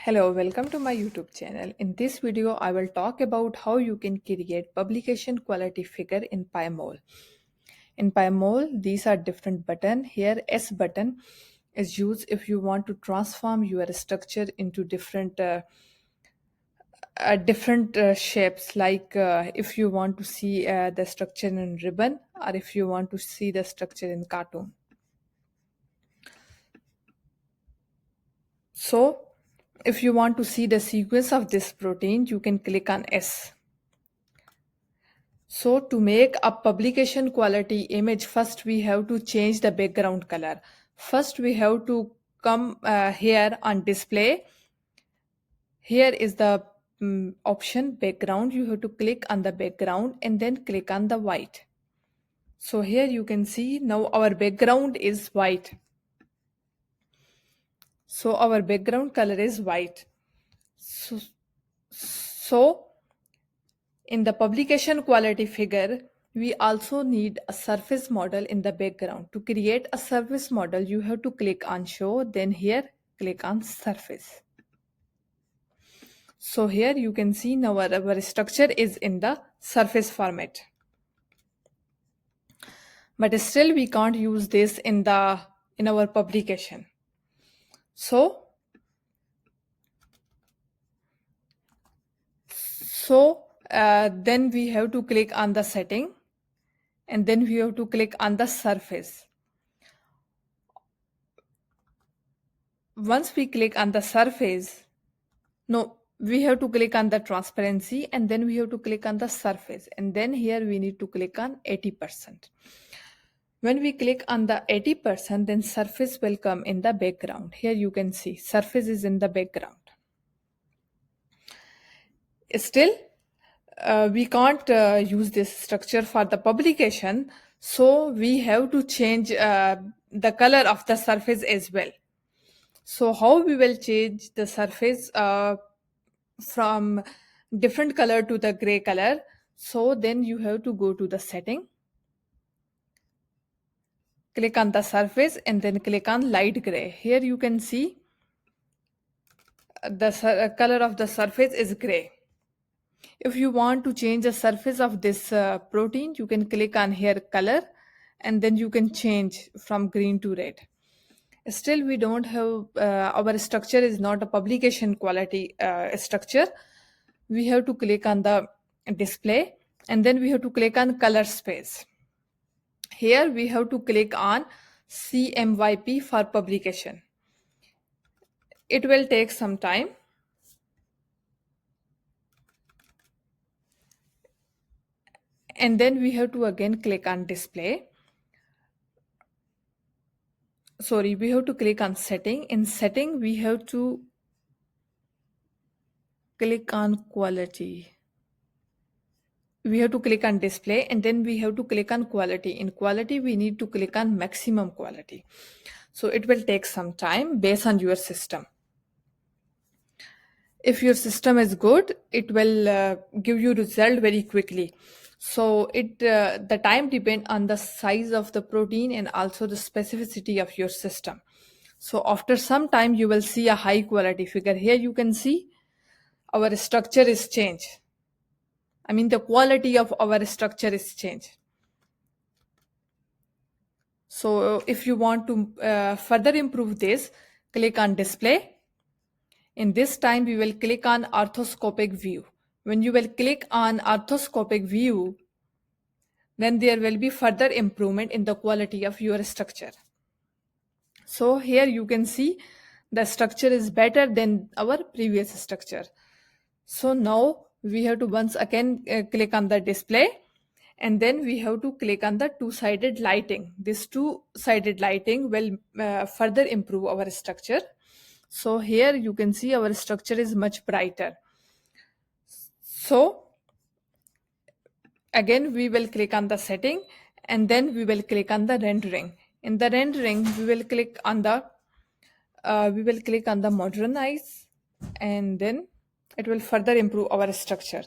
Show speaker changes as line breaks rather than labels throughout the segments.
Hello, welcome to my YouTube channel. In this video, I will talk about how you can create publication quality figure in PyMOL. In PyMOL, these are different buttons. Here, S button is used if you want to transform your structure into different shapes, like if you want to see the structure in ribbon or if you want to see the structure in cartoon. So, if you want to see the sequence of this protein, you can click on S. So to make a publication quality image, first we have to change the background color. First we have to come here on display. Here is the option background. You have to click on the background and then click on the white. So here you can see now our background is white. So our background color is white. So in the publication quality figure, we also need a surface model in the background. To create a surface model, you have to click on show, then here click on surface. So here you can see now our structure is in the surface format. But still we can't use this in our publication. So then we have to click on the setting and then we have to click on the surface. Once we click on the surface, we have to click on the transparency and then we have to click on the surface, and then here we need to click on 80%. When we click on the 80%, then surface will come in the background. Here you can see surface is in the background. Still, we can't use this structure for the publication, so we have to change the color of the surface as well. So how we will change the surface from different color to the gray color? So then you have to go to the setting, click on the surface and then click on light gray. Here you can see the color of the surface is gray. If you want to change the surface of this protein, you can click on here color and then you can change from green to red. Still we don't have our structure is not a publication quality structure. We have to click on the display and then we have to click on color space. Here we have to click on CMYP for publication. It will take some time. And then we have to again click on display. Sorry, we have to click on setting. In setting, we have to click on quality. We have to click on display and then we have to click on quality. In quality, we need to click on maximum quality. So it will take some time based on your system. If your system is good, it will give you result very quickly. So the time depends on the size of the protein and also the specificity of your system. So after some time, you will see a high quality figure. Here you can see our structure is changed. I mean, the quality of our structure is changed. So if you want to further improve this, click on display. In this time, we will click on orthoscopic view. When you will click on orthoscopic view, then there will be further improvement in the quality of your structure. So here you can see the structure is better than our previous structure. So now we have to once again click on the display and then we have to click on the two-sided lighting. This two-sided lighting will further improve our structure. So here you can see our structure is much brighter. So again, we will click on the setting and then we will click on the rendering. In the rendering, we will click on the modernize and then it will further improve our structure.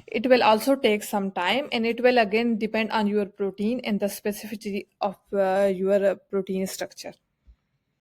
It will also take some time and it will again depend on your protein and the specificity of your protein structure.